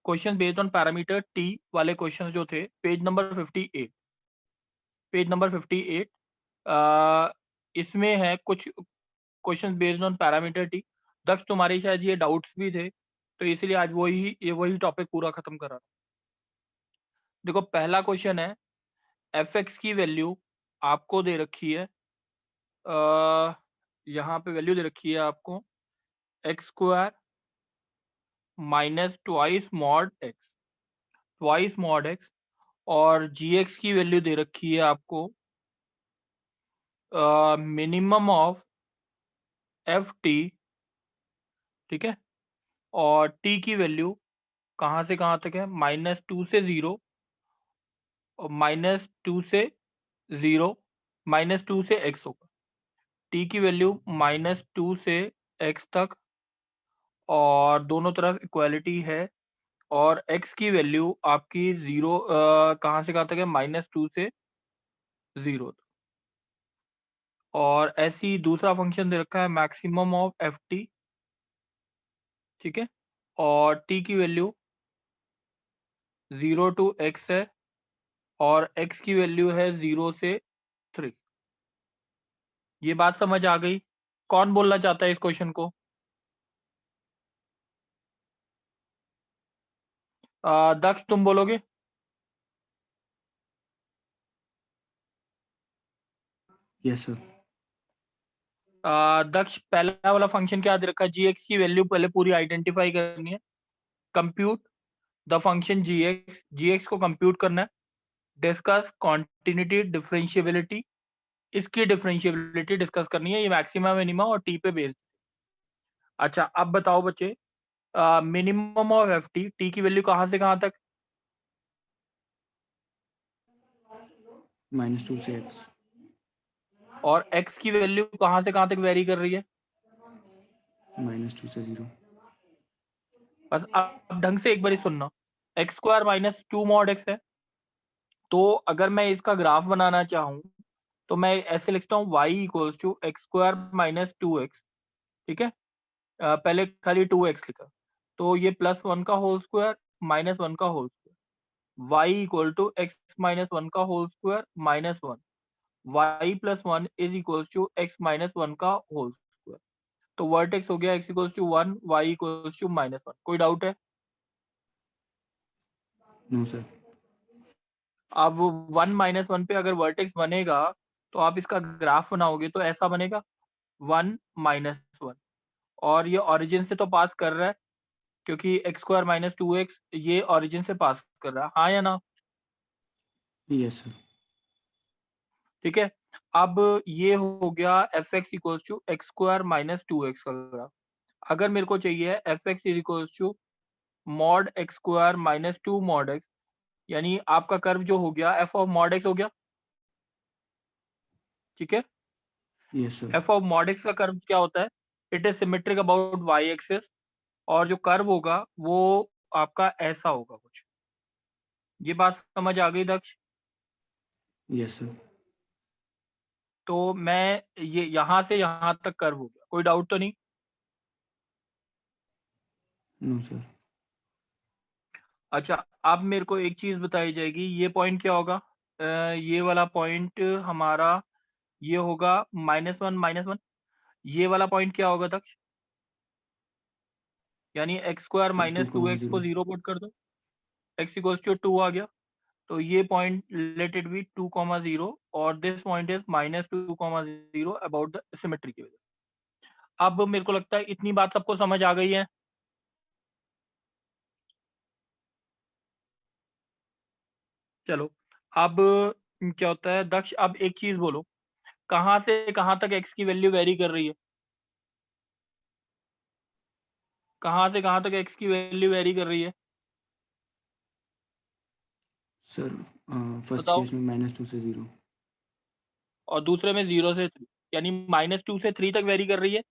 Question based on parameter T वाले question जो थे, पेज नंबर 58, पेज नंबर 58 इसमें है कुछ question based on parameter T. Daksh तुम्हारे शायद ये डाउट्स भी थे, तो इसलिए आज वही टॉपिक पूरा खत्म करा। देखो पहला क्वेश्चन है, एफ एक्स की वैल्यू आपको दे रखी है, यहाँ पे वैल्यू दे रखी है आपको x square minus twice mod x, और जी एक्स की वैल्यू दे रखी है आपको मिनिमम ऑफ एफ टी, ठीक है, और टी की वैल्यू कहाँ से कहाँ तक है, -2 से 0, और -2 से 0, -2 से x होगा, t की वैल्यू -2 से x तक, और दोनों तरफ इक्वालिटी है, और x की वैल्यू आपकी 0 कहाँ से कहाँ तक है, -2 से 0 तक। और ऐसे ही दूसरा फंक्शन दे रखा है मैक्सिमम ऑफ एफ टी, ठीक है, और t की वैल्यू 0 to x है, और x की वैल्यू है 0 से 3। ये बात समझ आ गई? कौन बोलना चाहता है इस क्वेश्चन को? दक्ष तुम बोलोगे? Yes sir. दक्ष पहला वाला फंक्शन क्या दे रखा है, जी एक्स की वैल्यू पहले पूरी आइडेंटिफाई करनी है। Compute the function g x को कंप्यूट करना है। डिस्कस कॉन्टिन्यूटी डिफरेंशिएबिलिटी, इसकी डिफरेंशिएबिलिटी डिस्कस करनी है, ये मैक्सिमम मिनिमम और टी पे बेस्ड। अच्छा अब बताओ बच्चे, minimum of F t, t की वैल्यू कहाँ से कहाँ तक, -2 से x, और एक्स की वैल्यू कहाँ से कहाँ तक वेरी कर रही है? -2 से 0। बस अब ढंग से एक बार सुनना, एक्स स्क्वायर -2 मॉड एक्स है, तो अगर मैं इसका ग्राफ बनाना चाहूँ तो मैं ऐसे लिखता हूँ y equals to x square -2x, ठीक है, पहले खाली 2x लिखा, तो ये +1 का होल स्क्वायर -1 का whole square, y equal to x -1 का whole square -1, y + 1 is equals to x -1 का होल स्क्वायर। तो वर्टेक्स हो गया x equals to 1, y equals to -1। कोई डाउट है? No sir. अब 1 -1 पे अगर वर्टेक्स बनेगा तो आप इसका ग्राफ बनाओगे तो ऐसा बनेगा 1 -1, और ये ओरिजिन से तो पास कर रहा है, क्योंकि एक्स स्क्वायर -2x ये ओरिजिन से पास कर रहा है, हाँ या ना? Yes sir. ठीक है, अब ये हो गया f x equals to x square -2x का ग्राफ। अगर मेरे को चाहिए f x is equals to mod x square -2 mod x, यानी आपका कर्व जो हो गया एफ ऑफ मॉड एक्स हो गया, ठीक है, yes sir. F of mod x का कर्व क्या होता है, it is symmetric about y axis, और जो कर्व होगा वो आपका ऐसा होगा कुछ। ये बात समझ आ गई दक्ष? Yes sir. तो मैं ये यहाँ से यहाँ तक कर्व हो गया, कोई डाउट तो नहीं? No sir. अच्छा अब मेरे को एक चीज बताई जाएगी, ये पॉइंट क्या होगा, ये वाला पॉइंट हमारा ये होगा -1 ये वाला पॉइंट क्या होगा दक्ष? यानी एक्स स्क्वायर सर 2x को 2,0। 0 पुट कर दो, x इक्वल्स टू 2 आ गया, तो ये पॉइंट लेट इट बी 2,0, और this point is -2,0 about the symmetry की वजह। अब मेरे को लगता है इतनी बात सबको समझ आ गई है। चलो अब क्या होता है दक्ष, अब एक चीज बोलो, कहाँ से कहाँ तक x की वैल्यू वेरी कर रही है? कहाँ से कहाँ तक x की वैल्यू वेरी कर रही है? सर फर्स्ट बताओ। केस में -2 से 0। और दूसरे में 0 से 3, यानी -2 से 3 तक वेरी कर रही है।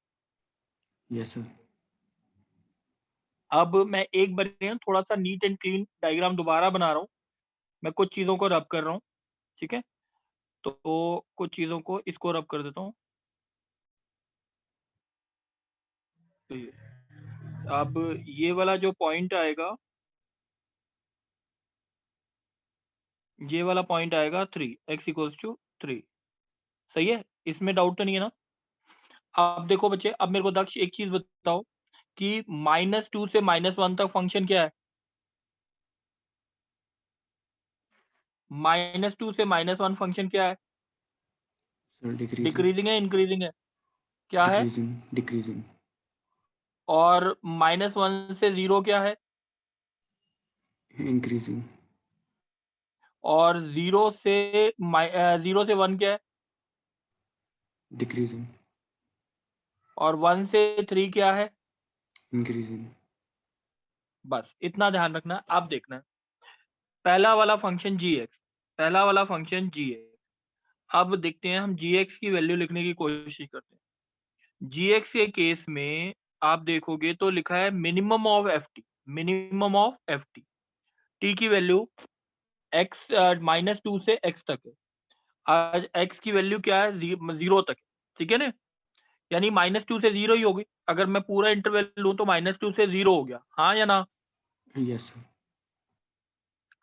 Yes sir. अब मैं एक बार थोड़ा सा नीट एंड क्लीन डायग्राम दोबारा बना रहा हूँ, मैं कुछ चीज़ों को रब कर रहा हूँ, ठीक है, तो कुछ चीज़ों को इसको रब कर देता हूँ। तो अब ये वाला जो पॉइंट आएगा, ये वाला पॉइंट आएगा 3, x इक्वल्स टू 3। सही है, इसमें डाउट तो नहीं है ना? अब देखो बच्चे, अब मेरे को दक्ष एक चीज बताओ कि -2 से -1 तक फंक्शन क्या है? -2 से -1 फंक्शन क्या है? Sir decreasing. डिक्रीजिंग है, इंक्रीजिंग है? क्या है? Decreasing decreasing. और -1 से 0 क्या है? इंक्रीजिंग। और 0 से 1 क्या है? डिक्रीजिंग। और 1 से 3 क्या है? इंक्रीजिंग। बस इतना ध्यान रखना है। अब देखना है पहला वाला फंक्शन g(x), पहला वाला फंक्शन g(x). अब देखते हैं, हम g(x) की वैल्यू लिखने की कोशिश करते हैं। g(x) के केस में आप देखोगे तो लिखा है minimum of ft, minimum of ft। t की वैल्यू x -2 से x तक है। आज x की वैल्यू क्या है? 0 तक है, ठीक है ना? यानी -2 से 0 ही होगी। अगर मैं पूरा इंटरवल लूं तो -2 से 0 हो गया, हाँ या ना? Yes sir.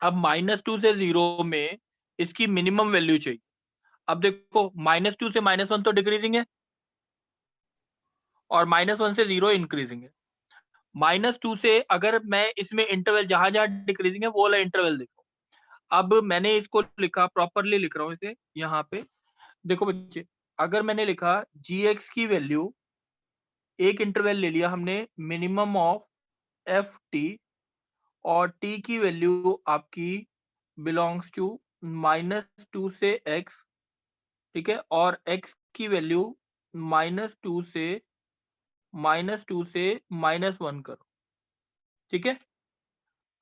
अब -2 से 0 में इसकी मिनिमम वैल्यू चाहिए। अब देखो, -2 से -1 तो डिक्रीजिंग है और -1 से 0 इंक्रीजिंग है। -2 से अगर मैं इसमें इंटरवल जहां जहां डिक्रीजिंग है वो वाला इंटरवल देखो। अब मैंने इसको लिखा, प्रॉपरली लिख रहा हूं इसे यहाँ पे। देखो बच्चे, अगर मैंने लिखा g(x) की वैल्यू, एक इंटरवल ले लिया हमने मिनिमम ऑफ ft, और t की वैल्यू आपकी बिलोंग्स टू -2 से x, ठीक है? और x की वैल्यू -2 से -1 करो, ठीक है?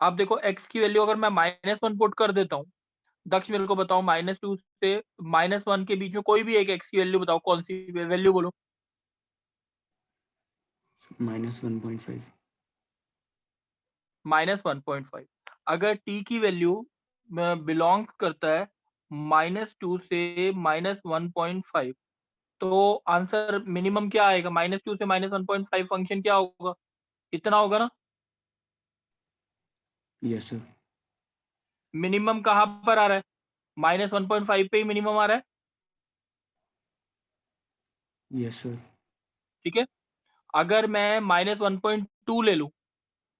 अब देखो x की वैल्यू अगर मैं -1 पुट कर देता हूँ, दक्ष मेरे को बताओ -2 से -1 के बीच में कोई भी एक x की वैल्यू बताओ, कौन सी वैल्यू बोलो? -1.5। -1.5। अगर t की वैल्यू बिलोंग करता है -2 से -1.5, तो आंसर मिनिमम क्या आएगा? -2 से -1.5 फंक्शन क्या होगा? इतना होगा ना? Yes sir. मिनिमम कहाँ पर आ रहा है? -1.5 पे ही मिनिमम आ रहा है, यस सर। ठीक है? अगर मैं -1.2 ले लूं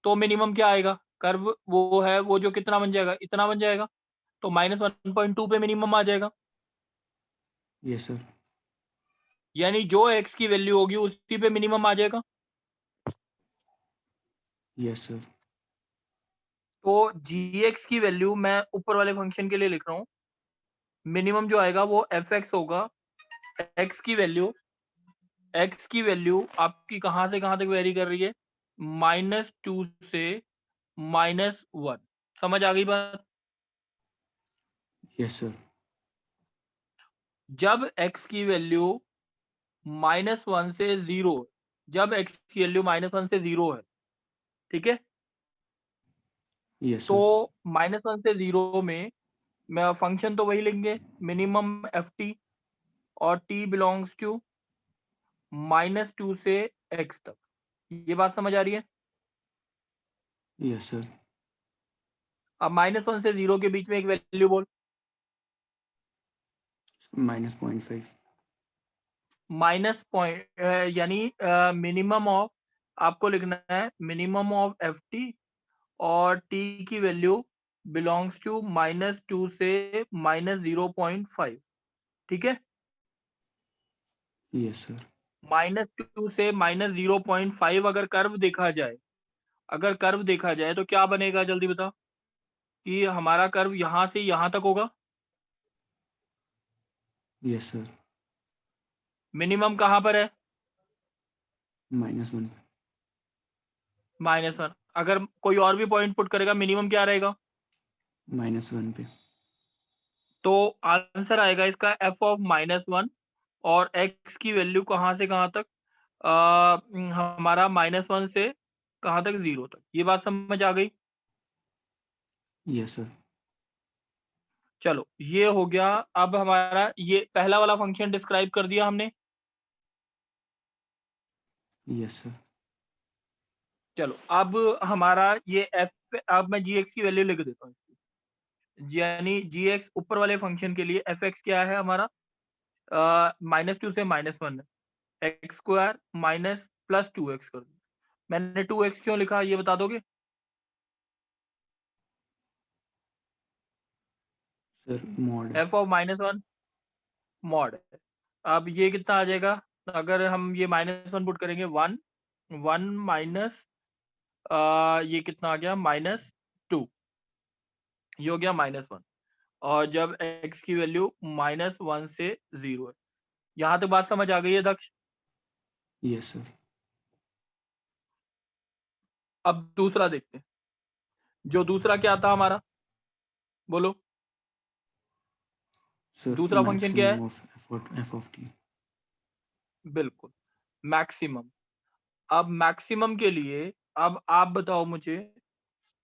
तो मिनिमम क्या आएगा? कर्व वो है, वो जो कितना बन जाएगा? इतना बन जाएगा। तो -1.2 पे मिनिमम आ जाएगा। Yes sir. यानी जो x की वैल्यू होगी उसी पे मिनिमम आ जाएगा। Yes sir. तो g(x) की वैल्यू मैं ऊपर वाले फंक्शन के लिए लिख रहा हूँ, मिनिमम जो आएगा वो f(x) होगा। x की वैल्यू, x की वैल्यू आपकी कहाँ से कहाँ तक वेरी कर रही है? -2 से -1। समझ आ गई बात? Yes sir. जब x की वैल्यू -1 से 0, जब x की वैल्यू -1 से 0 है, ठीक है? यस तो सर। -1 से 0 में मैं फंक्शन तो वही लेंगे, मिनिमम ft, और t बिलोंग्स टू -2 से x तक। ये बात समझ आ रही है? Yes sir. अब -1 से 0 के बीच में एक वैल्यू बोल। -0.5। माइनस पॉइंट यानी मिनिमम ऑफ, आपको लिखना है मिनिमम ऑफ ft, और t की वैल्यू बिलोंग्स टू -2 से -0.5, ठीक है? Yes sir. -2 से -0.5 अगर कर्व देखा जाए, अगर कर्व देखा जाए तो क्या बनेगा? जल्दी बताओ कि हमारा कर्व यहाँ से यहाँ तक होगा। Yes sir. मिनिमम कहाँ पर है? -1। -1। अगर कोई और भी पॉइंट पुट करेगा, मिनिमम क्या रहेगा? -1 पे। तो आंसर आएगा इसका f(-1), और x की वैल्यू कहाँ से कहाँ तक? हमारा -1 से कहाँ तक? 0 तक। ये बात समझ आ गई? Yes sir. चलो ये हो गया। अब हमारा ये पहला वाला फंक्शन डिस्क्राइब कर दिया हमने। Yes sir. चलो अब हमारा ये f, अब मैं g(x) की वैल्यू लिख देता हूँ। यानी जी एक्स ऊपर वाले फंक्शन के लिए एफ एक्स क्या है हमारा, -2 से -1 है, x square minus plus 2x कर दो। मैंने 2x क्यों लिखा ये बता दोगे? Sir mod F of -1 mod है। अब ये कितना आ जाएगा, अगर हम ये -1 पुट करेंगे 1 1 माइनस ये कितना आ गया -2, ये हो गया -1। और जब x की वैल्यू -1 से 0 है। यहाँ तक बात समझ आ गई है दक्ष? Yes sir. अब दूसरा देखते हैं। जो दूसरा क्या था हमारा, बोलो सर दूसरा फंक्शन क्या है? Maximum of F of T. बिल्कुल मैक्सिमम। अब मैक्सिमम के लिए अब आप बताओ मुझे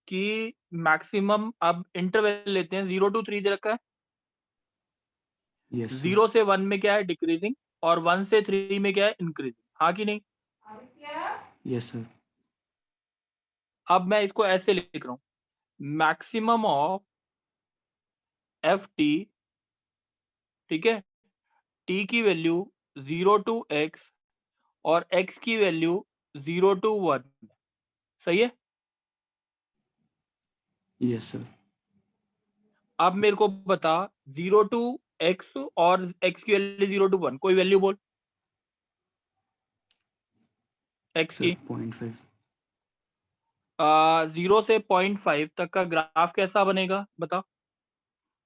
कि मैक्सिमम, अब इंटरवल लेते हैं, 0 to 3 दे रखा है। Yes sir. 0 से 1 में क्या है, डिक्रीजिंग, और 1 से 3 में क्या है, इंक्रीजिंग। हाँ कि नहीं? Yes sir. अब मैं इसको ऐसे लिख रहा हूँ, मैक्सिमम ऑफ एफ टी, ठीक है, टी की वैल्यू 0 to x और x की वैल्यू 0 to 1, सही है? Yes sir. अब मेरे को बता 0 to x और x की वैल्यू 0 to 1, कोई वैल्यू बोल x सर की। 0.5। 0 से 0.5 तक का ग्राफ कैसा बनेगा बता?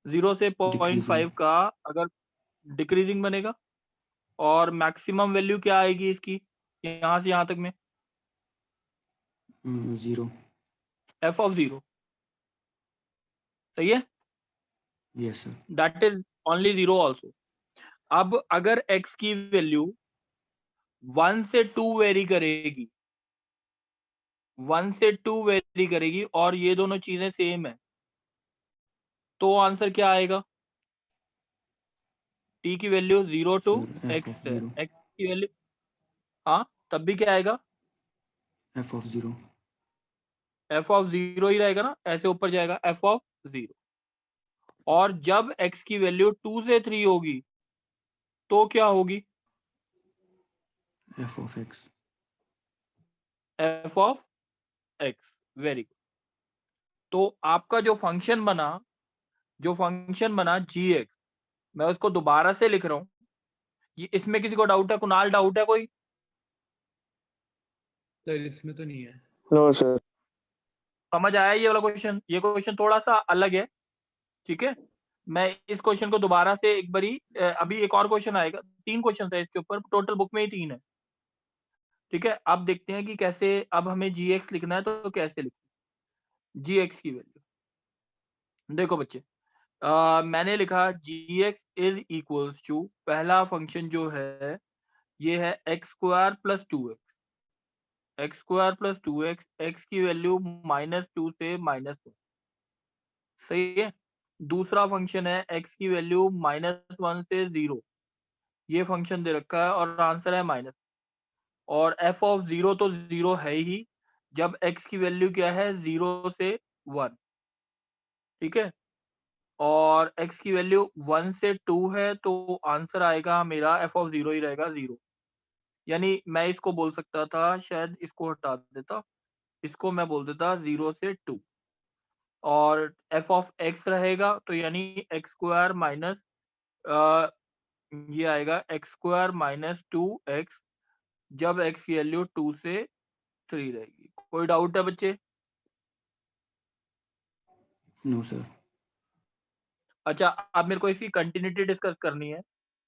0 से डिक्रीजिंग 0.5 का अगर डिक्रीजिंग बनेगा, और मैक्सिमम वैल्यू क्या आएगी इसकी, यहाँ से यहाँ तक में? 0। एफ ऑफ 0, सही है? Yes sir. That is only 0 also. अब अगर x की वैल्यू 1 से 2 वेरी करेगी, 1 से 2 वेरी करेगी और ये दोनों चीजें सेम है, तो आंसर क्या आएगा? t की value 0 to sir F x of है, 0। x की वैल्यू, हाँ तब भी क्या आएगा? F of 0। f ऑफ 0 ही रहेगा ना, ऐसे ऊपर जाएगा f ऑफ 0। और जब x की वैल्यू 2 से 3 होगी तो क्या होगी? F of x. f of x। Very good. तो आपका जो फंक्शन बना, gx, मैं उसको दोबारा से लिख रहा हूं। ये इसमें किसी को डाउट है? कुणाल, डाउट है कोई? सर इसमें तो नहीं है। No sir. समझ आया ये वाला क्वेश्चन? ये क्वेश्चन थोड़ा सा अलग है, ठीक है। मैं इस क्वेश्चन को दोबारा से एक बारी, अभी एक और क्वेश्चन आएगा, 3 क्वेश्चन है इसके ऊपर, टोटल बुक में ही 3 है, ठीक है। अब देखते हैं कि कैसे, अब हमें gx लिखना है तो कैसे लिखें gx की वैल्यू। देखो बच्चे, मैंने लिखा gx इज इक्वल्स टू, पहला फंक्शन जो है ये है x square plus 2x, x square plus 2x, x की वैल्यू -2 से -1, सही है। दूसरा फंक्शन है x की वैल्यू -1 से 0, ये फंक्शन दे रखा है और आंसर है माइनस। और f ऑफ 0 तो 0 है ही, जब x की वैल्यू क्या है, 0 से 1, ठीक है। और x की वैल्यू 1 से 2 है, तो आंसर आएगा मेरा f ऑफ 0 ही रहेगा, 0। यानी मैं इसको बोल सकता था, शायद इसको हटा देता, इसको मैं बोल देता 0 से 2, और f ऑफ x रहेगा तो यानी एक्स स्क्वायर माइनस, ये आएगा एक्स स्क्वायर -2x, जब x की वैल्यू 2 से 3 रहेगी। कोई डाउट है बच्चे? No sir. अच्छा, अब मेरे को इसकी कंटिन्यूटी डिस्कस करनी है,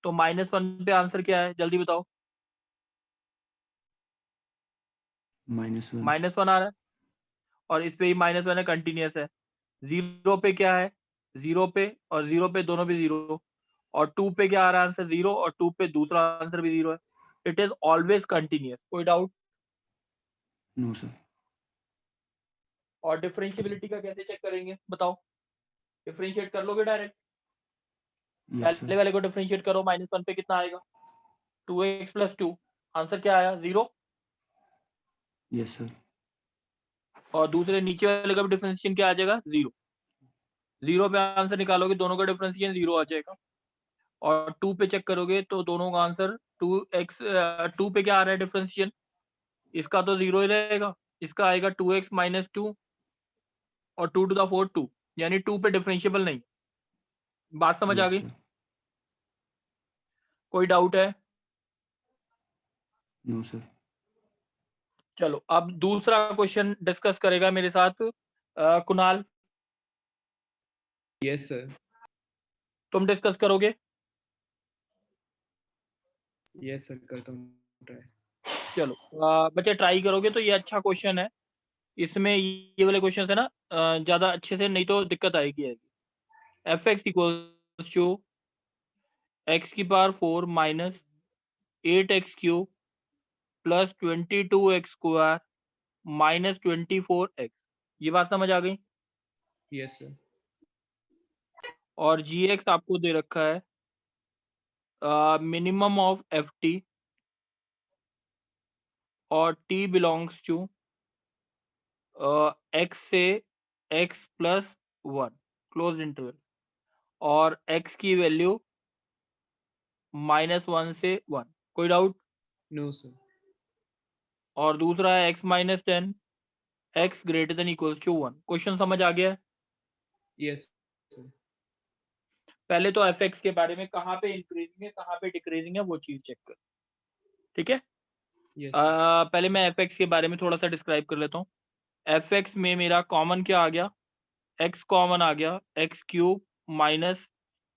तो -1 पे आंसर क्या है, जल्दी बताओ। -1। -1 आ रहा है, और इस पे ही -1 है, कंटिन्यूस है। 0 पे क्या है, 0 पे और 0 पे दोनों भी 0, और 2 पे क्या आ रहा है आंसर, 0, और 2 पे दूसरा आंसर भी 0 है। It is always continuous. कोई डाउट? No sir. और डिफरेंशिएबिलिटी का कैसे चेक करेंगे बताओ? डिफरेंशिएट कर लोगे डायरेक्ट? यस पहले सर। वाले को डिफरेंशिएट करो, -1 पे कितना आएगा, 2x + 2, आंसर क्या आया, 0। Yes sir. और दूसरे नीचे वाले का भी डिफरेंशिएशन क्या आ जाएगा, 0। 0 पे आंसर निकालोगे, दोनों का डिफरेंशिएशन 0 आ जाएगा, और 2 पे चेक करोगे तो दोनों का आंसर 2x 2 पे क्या आ रहा है डिफरेंशिएशन, इसका तो 0 ही रहेगा, इसका आएगा 2x माइनस 2 और 2 टू द 4 2, यानी 2 पे डिफरेंशिएबल नहीं। बात समझ आ यस गई? सर। कोई डाउट है? No sir. चलो अब दूसरा क्वेश्चन डिस्कस करेगा मेरे साथ कुणाल। Yes sir. तुम डिस्कस करोगे? यस सर, करता हूँ ट्राई। चलो बच्चे ट्राई करोगे तो ये अच्छा क्वेश्चन है, इसमें ये वाले क्वेश्चन है ना ज्यादा अच्छे से, नहीं तो दिक्कत आएगी। F x equals to X की power 4 minus 8x cube plus 22x square minus 24x, ये बात समझ आ गई? Yes sir. और जी एक्स आपको दे रखा है मिनिमम ऑफ एफ टी और टी बिलोंग्स टू एक्स से एक्स प्लस 1 क्लोज इंटरवल, और x की वैल्यू -1 से 1। कोई डाउट? No sir. और दूसरा है x minus 10 x greater than equals to 1। Question समझ आ गया है? Yes sir. पहले तो एफ एक्स के बारे में, कहाँ पे इंक्रीजिंग है कहाँ पे डिक्रीजिंग है वो चीज चेक कर, ठीक है? Yes sir. पहले मैं एफ एक्स के बारे में थोड़ा सा डिस्क्राइब कर लेता हूँ। एफ एक्स में मेरा कॉमन क्या आ गया, x कॉमन आ गया, एक्स क्यूब माइनस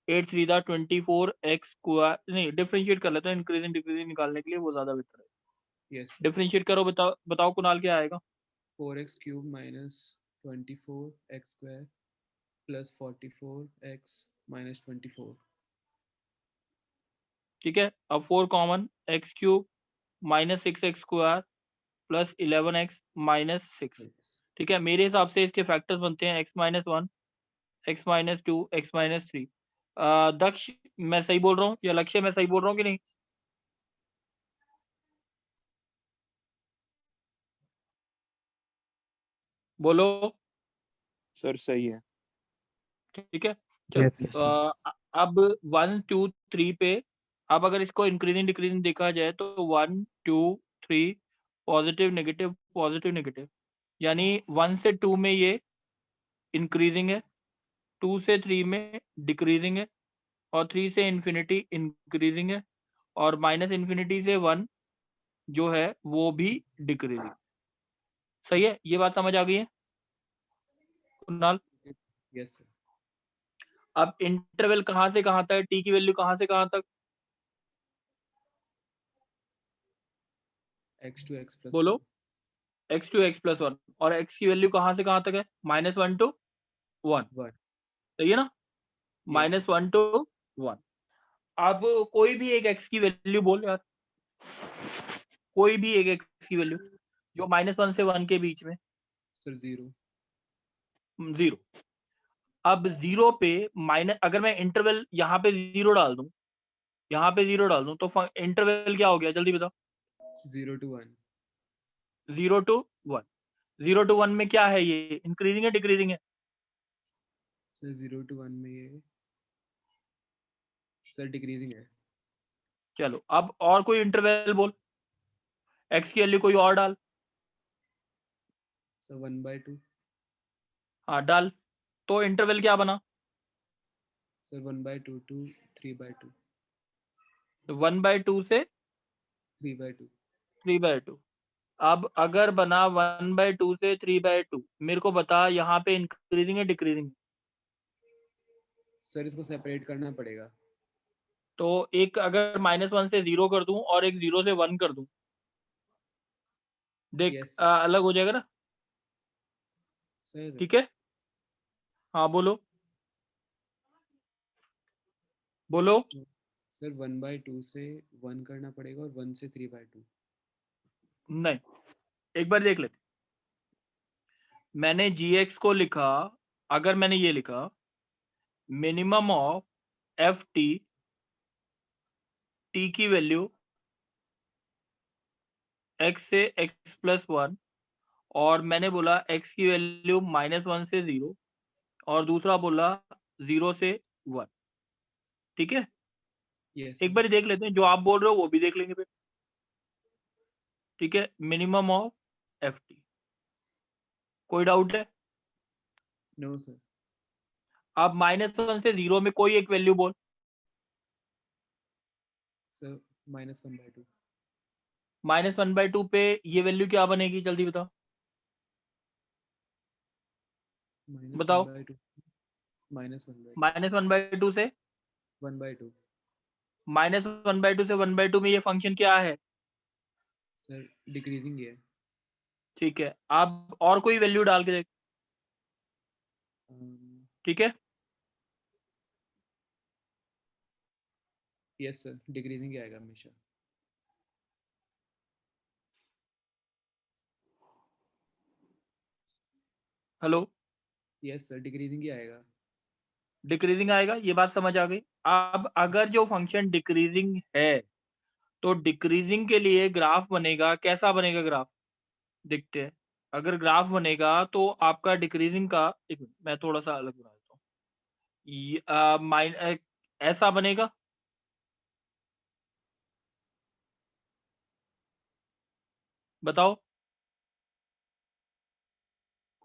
8 3 दा 24x स्क्वायर, नहीं डिफरेंशिएट कर लेते हैं, इंक्रीजिंग डिक्रीजिंग निकालने के लिए वो ज्यादा बेटर है। यस। डिफरेंशिएट करो, बताओ बताओ कुणाल क्या आएगा? 4x cube minus 24x square plus 44x minus 24। ठीक है, अब 4 common, x cube minus 6x square plus 11x minus 6। ठीक है, मेरे हिसाब से इसके फैक्टर्स बनते हैं x minus 1 x minus 2 x minus 3। दक्ष मैं सही बोल रहा हूँ या लक्ष्य मैं सही बोल रहा हूँ कि नहीं? बोलो। सर सही है। ठीक है, चलो यस सर। अब 1 2 3 पे, अब अगर इसको इंक्रीजिंग डिक्रीजिंग देखा जाए तो 1 2 3 पॉजिटिव नेगेटिव पॉजिटिव नेगेटिव, यानी 1 से 2 में ये इंक्रीजिंग है, 2 से 3 में डिक्रीजिंग है, और 3 से इन्फिनिटी इंक्रीजिंग है, और माइनस इन्फिनिटी से 1 जो है वो भी डिक्रीजिंग। सही है, ये बात समझ आ गई है कुणाल? Yes sir. अब इंटरवल कहाँ से कहाँ तक है, टी की वैल्यू कहाँ से कहाँ तक? x टू x प्लस बोलो। x टू x प्लस 1, और x की वैल्यू कहाँ से कहाँ तक है? -1 टू 1। 1। सही है ना? यस। -1 टू 1। अब कोई भी एक x की वैल्यू बोल यार, कोई भी एक x की वैल्यू जो -1 से 1 के बीच में। सर 0। 0। अब 0 पे माइनस, अगर मैं इंटरवल यहाँ पे 0 डाल दूं, यहाँ पे 0 डाल दूं, तो इंटरवल क्या हो गया जल्दी बताओ? 0 to 1। 0 टू 1। 0 टू 1 में क्या है, ये इंक्रीजिंग है डिक्रीजिंग है? सर 0 to 1 में ये सर डिक्रीजिंग है। चलो अब और कोई इंटरवल बोल, x की वैल्यू कोई और डाल। सर 1/2। हाँ डाल, तो इंटरवल क्या बना? Sir 1/2 to 3/2। 1/2 से 3/2। 3/2। अब अगर बना 1/2 से 3/2, मेरे को बता यहाँ पे इंक्रीजिंग है डिक्रीजिंग? सर इसको सेपरेट करना पड़ेगा। तो एक अगर -1 से 0 कर दूं और एक 0 से 1 कर दूं, देख यस सर। अलग हो जाएगा ना? सर ठीक है, हाँ बोलो बोलो। सर 1/2 से 1 करना पड़ेगा और 1 से 3/2। नहीं, एक बार देख लेते। मैंने gx को लिखा, अगर मैंने ये लिखा minimum of F t, t की वैल्यू x से x प्लस 1, और मैंने बोला x की वैल्यू -1 से 0, और दूसरा बोला 0 से 1, ठीक है? यस एक बार देख लेते हैं, जो आप बोल रहे हो वो भी देख लेंगे फिर, ठीक है? मिनिमम ऑफ FT, कोई डाउट है? No sir. आप -1 से 0 में कोई एक वैल्यू बोल। सर -1/2 -1/2 पे ये वैल्यू क्या बनेगी, जल्दी बताओ। बताओ। -1/2 -1/2 -1/2 से 1/2 -1/2 से 1/2 में ये फंक्शन क्या है? सर डिक्रीजिंग है। ठीक है, आप और कोई वैल्यू डाल के देख, ठीक है? यस सर, डिक्रीजिंग आएगा हमेशा। हेलो, यस सर, डिक्रीजिंग ही आएगा। डिक्रीजिंग आएगा, ये बात समझ आ गई। अब अगर जो फंक्शन डिक्रीजिंग है, तो डिक्रीजिंग के लिए ग्राफ बनेगा, कैसा बनेगा ग्राफ? देखते हैं। अगर ग्राफ बनेगा तो आपका डिक्रीजिंग का, एक मिनट मैं थोड़ा सा अलग बना देता हूँ। ऐसा बनेगा, बताओ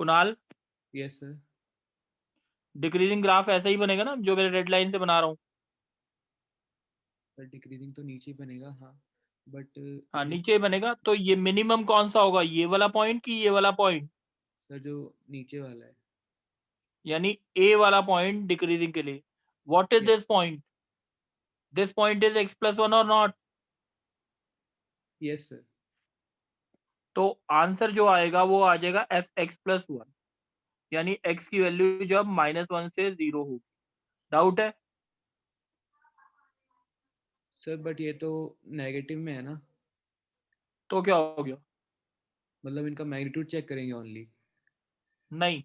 Kunal. Yes sir. Decreasing graph ऐसा ही बनेगा ना, जो मैं रेड लाइन से बना रहा हूँ? सर डिक्रीजिंग तो नीचे ही बनेगा, हाँ, बट हाँ, नीचे ही बनेगा। तो ये मिनिमम कौन सा होगा, ये वाला पॉइंट कि ये वाला पॉइंट? सर जो नीचे वाला है। यानी ए वाला पॉइंट डिक्रीजिंग के लिए। What is Yes. This point? This point is x+1 और नॉट? Yes sir. तो आंसर जो आएगा वो आ जाएगा fx+1, यानी x की वैल्यू जब -1 से 0 होगी। डाउट है? सर बट ये तो नेगेटिव में है ना, तो क्या हो गया? मतलब इनका मैग्नीट्यूड चेक करेंगे ओनली। नहीं,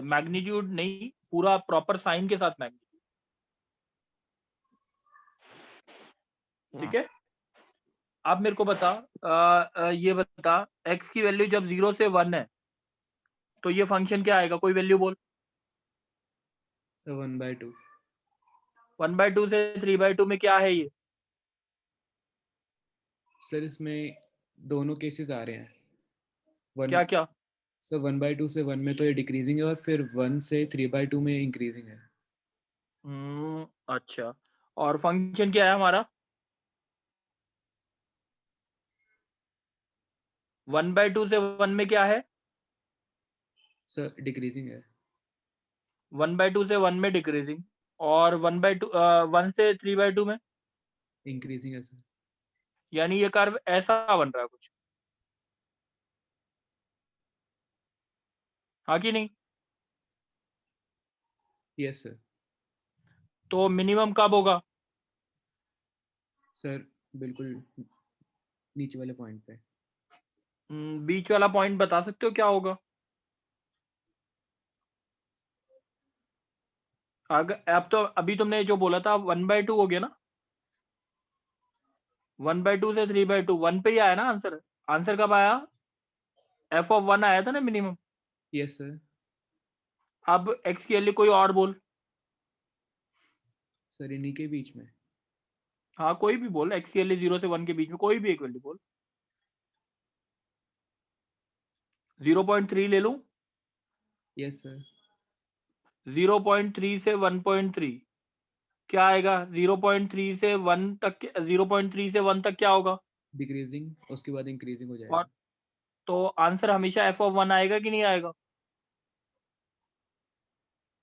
मैग्नीट्यूड नहीं, पूरा प्रॉपर साइन के साथ मैग्नीट्यूड, ठीक है? अब मेरे को बता, ये बता, x की वैल्यू जब 0 से 1 है, तो ये फंक्शन क्या आएगा, कोई वैल्यू बोल। सर 1/2 1/2 से 3/2 में क्या है ये? सर इसमें दोनों केसेस आ रहे हैं। वन क्या क्या? सर 1/2 से 1 में तो ये डिक्रीजिंग है, और फिर 1 से 3/2 में इंक्रीजिंग है। अच्छा, और फंक्शन क्या है हमारा? 1/2 से 1 में क्या है? सर डिक्रीजिंग है। 1/2 से 1 में डिक्रीजिंग, और 1 से 3/2 में, इंक्रीजिंग है सर। यानी ये कर्व ऐसा बन रहा है कुछ, हाँ कि नहीं? Yes sir. तो मिनिमम कब होगा? सर बिल्कुल नीचे वाले पॉइंट पे। बीच वाला पॉइंट बता सकते हो क्या होगा? अगर अब तो अभी तुमने जो बोला था 1/2 हो गया ना, 1/2 से 3/2, 1 पे ही आया ना आंसर? आंसर कब आया? f(1) आया था ना मिनिमम। Yes sir. अब x के लिए कोई और बोल। सर इन्हीं के बीच में। हाँ, कोई भी बोल, x के लिए 0 से 1 के बीच में कोई भी एक वैल्यू बोल। 0.3 ले लूं? Yes sir. 0.3 से 1.3 क्या आएगा? 0.3 से 1 तक, 0.3 से 1 तक क्या होगा? डिक्रीजिंग, उसके बाद इंक्रीजिंग हो और जाएगा। तो आंसर हमेशा f(1) आएगा कि नहीं आएगा?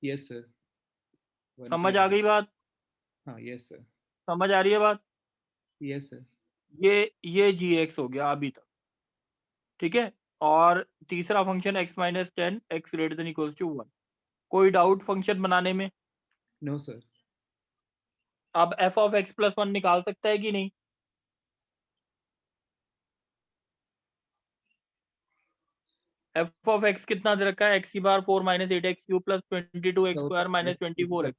Yes sir. 1 पे समझ आ आएगा। गई बात? हाँ यस सर। समझ आ रही है बात? Yes sir. ये gx हो गया अभी तक, ठीक है? और तीसरा फंक्शन x-10 x=1। कोई डाउट फंक्शन बनाने में? No sir. अब f(x+1) निकाल सकता है कि नहीं? f(x) कितना दे रखा है? x⁴ - 8x³ + 22x² - 24x।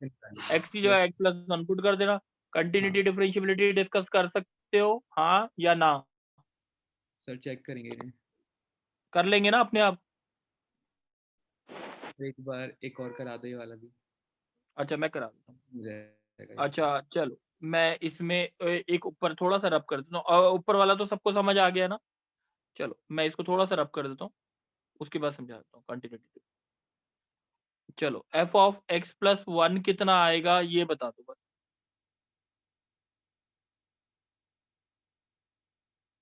x की जगह x+1 पुट कर देना। कंटिन्यूटी डिफरेंशियबिलिटी डिस्कस कर सकते हो, हाँ या ना? सर चेक करेंगे इन्हें। कर लेंगे ना अपने आप? एक बार एक और करा दो ये वाला भी अच्छा मैं करा देता हूँ। हो जाएगा इसमें। अच्छा चलो मैं इसमें एक ऊपर थोड़ा सा रब कर देता हूँ। ऊपर वाला तो सबको समझ आ गया ना। चलो मैं इसको थोड़ा सा रब कर देता हूँ, उसके बाद समझा देता हूँ कंटिन्यूटी। चलो f of x plus one कितना आएगा ये बता दो बस।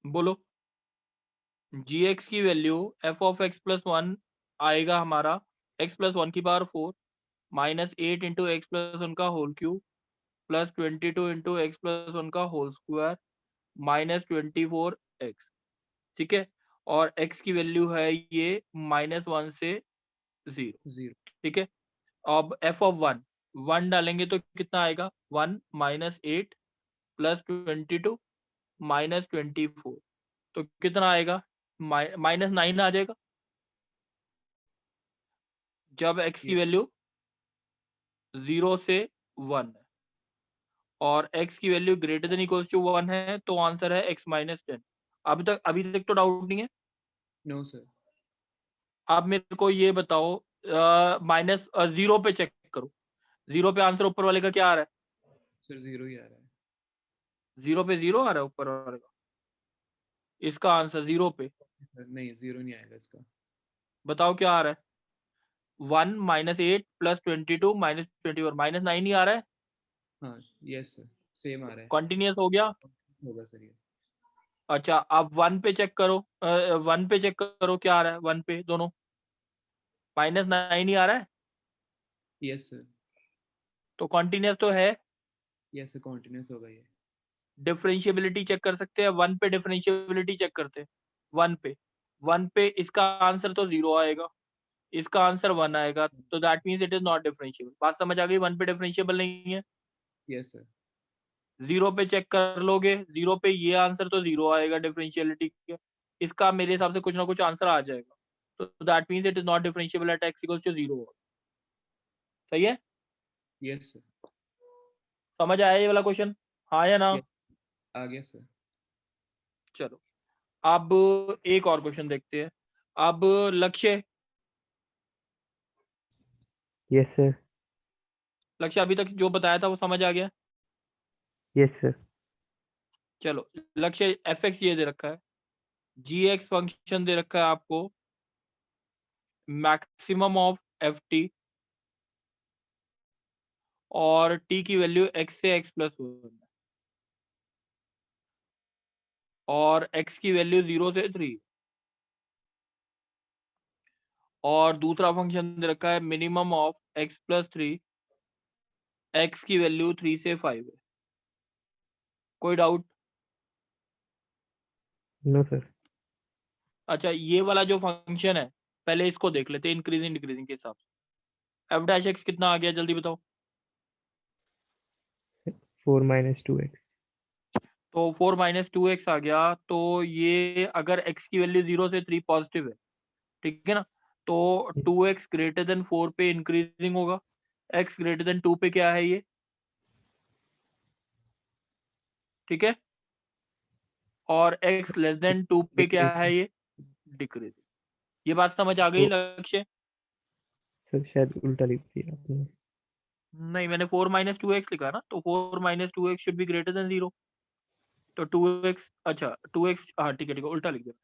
बोलो। जी एक्स की value f of x plus one आएगा हमारा एक्स प्लस वन की power 4 minus 8 into x plus one का whole cube plus 22 into x plus one का होल स्क्वायर माइनस 24 एक्स। ठीक है, और x की वैल्यू है ये -1 से 0। 0 ठीक है, अब f ऑफ 1 डालेंगे तो कितना आएगा 1 माइनस 8 प्लस 22 माइनस 24 तो कितना आएगा -9 आ जाएगा जब x की वैल्यू 0 से 1 है और x की value greater than equals to 1 है तो आंसर है x माइनस 10। अभी तक तो डाउट नहीं है। No sir. आप मेरे को ये बताओ माइनस 0 पे चेक करो, 0 पे आंसर ऊपर वाले का क्या आ रहा है? सर 0 ही आ रहा है। 0 पे 0 आ रहा है ऊपर वाले का। इसका आंसर 0 पे सर नहीं 0 नहीं आएगा इसका। बताओ क्या आ रहा है? 1 माइनस 8 प्लस 22 माइनस 24 -9 ही आ रहा है। हाँ यस सर सेम आ रहा है। कंटिन्यूअस हो गया। होगा सर ये। अच्छा अब 1 पे चेक करो, 1 पे चेक करो क्या आ रहा है 1 पे दोनों -9 ही आ रहा है यस सर। तो कंटिन्यूअस तो है। यस सर कॉन्टिन्यूस होगा ये। डिफरेंशिएबिलिटी चेक कर सकते हैं, 1 पे डिफरेंशिएबिलिटी चेक करते हैं। 1 पे इसका आंसर तो 0 आएगा, इसका आंसर 1 आएगा तो that means it is not differentiable. बात समझ आ गई? 1 पे डिफरेंशिएबल नहीं है। Yes sir. 0 पे चेक कर लोगे, 0 पे ये आंसर तो 0 आएगा डिफरेंशियलिटी के। इसका मेरे हिसाब से कुछ ना कुछ आंसर आ जाएगा तो that means it is not differentiable at x equals to 0। सही है? Yes sir. समझ आया ये वाला क्वेश्चन? हाँ या ना? यस आ गया सर। चलो अब एक और क्वेश्चन देखते हैं। अब लक्ष्य यस सर। लक्ष्य अभी तक जो बताया था वो समझ आ गया? Yes sir. चलो लक्ष्य एफ एक्स ये दे रखा है, जी एक्स फंक्शन दे रखा है आपको, मैक्सिमम ऑफ एफ टी और टी की वैल्यू x से x प्लस 1 और x की वैल्यू 0 से 3 और दूसरा फंक्शन दे रखा है minimum of x plus 3 x की वैल्यू 3 से 5 है। कोई डाउट? No sir. अच्छा ये वाला जो फंक्शन है पहले इसको देख लेते हैं इंक्रीजिंग डिक्रीजिंग के हिसाब से। एफ डैश एक्स कितना आ गया जल्दी बताओ। 4 माइनस 2x। तो 4 माइनस 2x आ गया तो ये अगर x की वैल्यू 0 से 3 पॉजिटिव है, ठीक है ना, तो 2x ग्रेटर देन 4 पे इंक्रीजिंग होगा, x ग्रेटर देन 2 पे क्या है ये, ठीक है, और x लेस देन 2 पे क्या है ये, डिक्रीजिंग। ये बात समझ आ गई तो लक्ष्य? सर शायद उल्टा लिख दिया आपने। नहीं मैंने 4 माइनस 2x लिखा ना, तो 4 minus 2x should be greater than 0 तो 2x, अच्छा 2x, हाँ ठीक है उल्टा लिख दिया।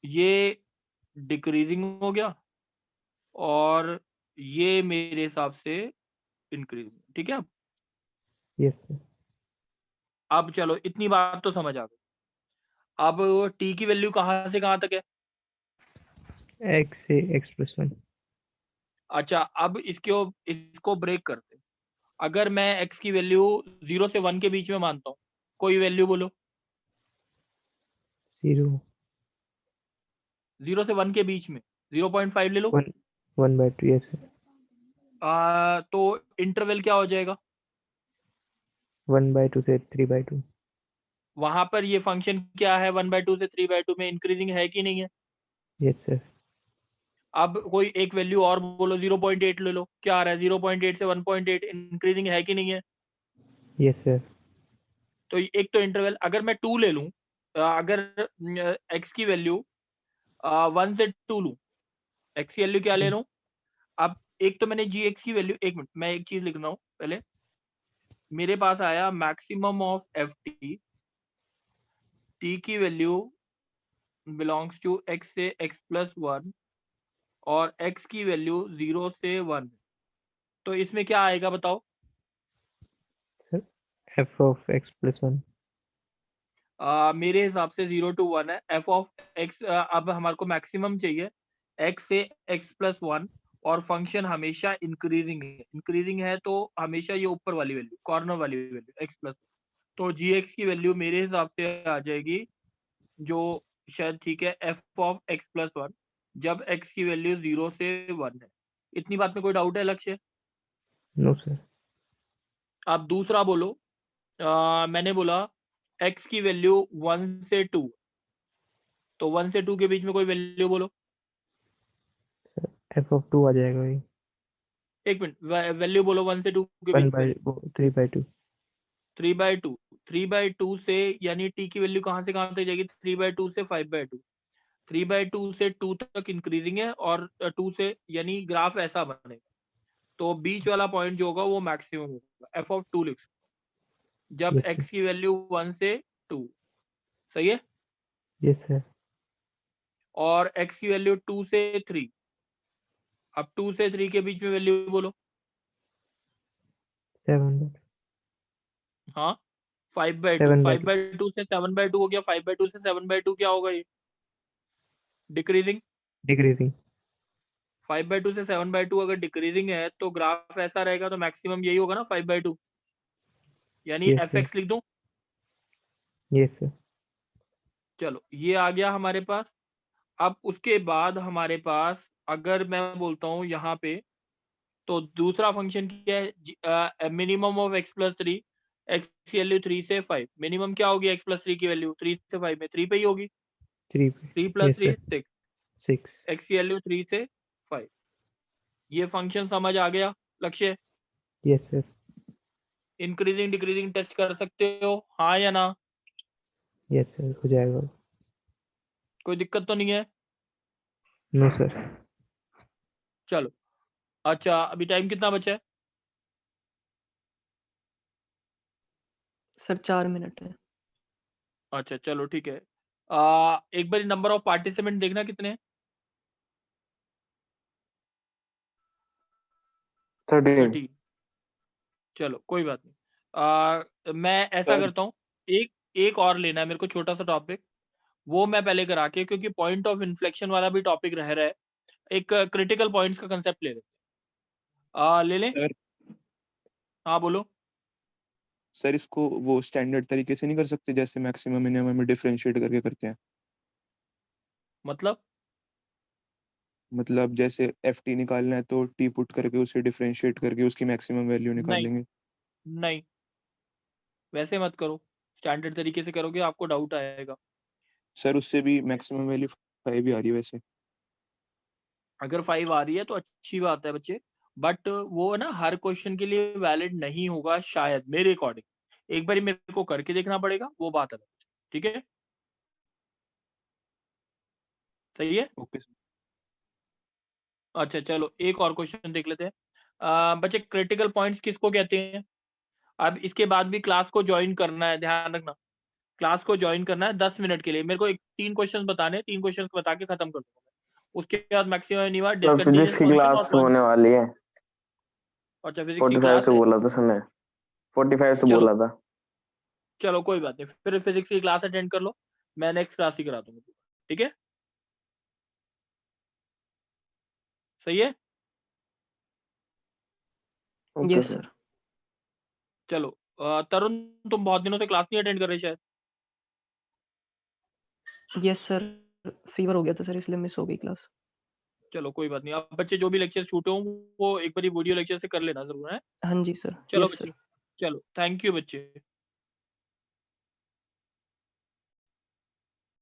ये डिक्रीजिंग हो गया और ये मेरे हिसाब से इंक्रीजिंग। ठीक है, यस सर। अब चलो इतनी बात तो समझ आ गई। अब t की वैल्यू कहाँ से कहाँ तक है? x से x प्लस 1। अच्छा अब इसको ब्रेक करते हैं। अगर मैं x की वैल्यू 0 से 1 के बीच में मानता हूँ, कोई वैल्यू बोलो। 0 0 से 1 के बीच में 0.5 ले लो। 1/2 यस सर। तो इंटरवल क्या हो जाएगा? 1/2 से 3/2। वहां पर ये फंक्शन क्या है 1/2 से 3/2 में इंक्रीजिंग है कि नहीं है? Yes sir. अब कोई एक वैल्यू और बोलो, 0.8 ले लो, क्या आ रहा है 0.8 से 1.8 इंक्रीजिंग है कि नहीं है? Yes sir. तो एक तो इंटरवल अगर मैं 2 ले लूं, अगर x की वैल्यू 1 से 2 लूं, x की वैल्यू क्या ले रहा हूँ? अब एक तो मैंने gx की वैल्यू, एक मिनट मैं एक चीज लिख रहा हूँ पहले। मेरे पास आया मैक्सिमम ऑफ एफ टी की वैल्यू बिलोंग्स टू x से x+1 और x की वैल्यू 0 से 1। तो इसमें क्या आएगा बताओ? f of x+1. मेरे हिसाब से 0 to 1 है। f ऑफ x अब हमारे को मैक्सिमम चाहिए x से x+1 और फंक्शन हमेशा इंक्रीजिंग है। इंक्रीजिंग है तो हमेशा ये ऊपर वाली वैल्यू, कॉर्नर वाली वैल्यू x+। तो gx की वैल्यू मेरे हिसाब से आ जाएगी जो शायद ठीक है f ऑफ x+1 जब x की वैल्यू 0 से 1 है। इतनी बात में कोई डाउट है लक्ष्य? No sir. आप दूसरा बोलो। मैंने बोला x की वैल्यू 1 से 2, तो 1 से 2 के बीच में कोई वैल्यू बोलो। f of 2 आ जाएगा वही. एक मिनट, वैल्यू बोलो 1 से 2 के 1 बीच by में। 3/2. 3/2, 3/2 से यानी t की वैल्यू कहाँ से कहाँ तक जाएगी? 3/2 से 5/2। 3/2 से 2 तक इंक्रीजिंग है और 2 से, यानी ग्राफ ऐसा बनेगा। तो बीच वाला पॉइंट जो होगा वो मैक्सिमम होगा। f ऑफ 2 लिख सकते जब Yes sir. x की वैल्यू 1 से 2। सही है? Yes sir. और x की वैल्यू 2 से 3। अब 2 से 3 के बीच में वैल्यू बोलो। 7/2. हाँ, 5/2। 7/2. 5/2 से 7/2 हो गया। 5/2 से 7/2 क्या होगा? ये डिक्रीजिंग। Decreasing. 5/2 से 7/2 अगर डिक्रीजिंग है तो ग्राफ ऐसा रहेगा, तो मैक्सिमम यही होगा ना 5/2, यानी Yes sir. fx लिख दो। Yes sir. चलो ये आ गया हमारे पास। अब उसके बाद हमारे पास अगर मैं बोलता हूँ यहाँ पे, तो दूसरा फंक्शन क्या है? मिनिमम ऑफ x+3, x की वैल्यू 3 से 5। मिनिमम क्या होगी x+3 की वैल्यू? 3 से 5 में 3 पे ही होगी। 3. 3 + Yes 3 sir. 6, 6. x की वैल्यू 3 से 5। ये फंक्शन समझ आ गया Lakshya? Yes sir. Increasing decreasing test कर सकते हो, हाँ या ना? Yes sir. हो जाएगा. कोई दिक्कत तो नहीं है? No sir. चलो अच्छा, अभी टाइम कितना बचा है? सर 4 मिनट है। अच्छा चलो ठीक है। एक बार नंबर ऑफ पार्टिसिपेंट देखना कितने हैं? 13। चलो कोई बात नहीं। मैं ऐसा सर। करता हूँ, एक और लेना है मेरे को छोटा सा टॉपिक, वो मैं पहले करा के, क्योंकि पॉइंट ऑफ इन्फ्लेक्शन वाला भी टॉपिक रह रहा है। एक क्रिटिकल पॉइंट्स का कंसेप्ट ले लेते ले लें? सर हाँ बोलो। सर इसको वो स्टैंडर्ड तरीके से नहीं कर सकते जैसे मैक्सिमम मिनिमम में डिफरेंशिएट करके करते हैं? मतलब जैसे एफ टी निकालना है तो टी पुट करके उसे डिफरेंशिएट करके उसकी मैक्सिमम वैल्यू निकाल नहीं लेंगे। नहीं, वैसे मत करो। स्टैंडर्ड तरीके से करोगे आपको डाउट आएगा। सर उससे भी मैक्सिमम वैल्यू 5 ही आ रही है वैसे। अगर 5 आ रही है तो अच्छी बात है बच्चे, बट वो ना हर क्वेश्चन के लिए वैलिड नहीं होगा शायद, मेरे अकॉर्डिंग। एक बार मेरे को करके देखना पड़ेगा, वो बात अलग है। ठीक है, सही है। Okay sir. अच्छा चलो एक और क्वेश्चन देख लेते हैं। बच्चे क्रिटिकल पॉइंट्स किसको कहते हैं? अब इसके बाद भी क्लास को ज्वाइन करना है, ध्यान रखना। क्लास को ज्वाइन करना है 10 मिनट के लिए। मेरे को 3 क्वेश्चन बताने, 3 क्वेश्चन बता के खत्म कर दूंगा। उसके बाद मैक्सिमम नहीं हुआ फिजिक्स की क्लास होने वाली है। अच्छा फिजिक्स की 45 क्लास से है। बोला था सर, 45 से चलो बोला था। चलो कोई बात नहीं, फिर फिजिक्स की क्लास अटेंड कर लो, मैं नेक्स्ट क्लास ही करा दूंगा। ठीक है, सही है। Okay yes sir. सर। चलो तरुण, तुम बहुत दिनों से क्लास नहीं अटेंड कर रहे शायद। यस सर, फीवर हो गया था सर, इसलिए मिस हो गई क्लास। चलो कोई बात नहीं, अब बच्चे जो भी लेक्चर छूटे हों वो एक बार वीडियो लेक्चर से कर लेना जरूर है। हाँ जी सर। चलो यस सर। बच्चे, चलो थैंक यू बच्चे।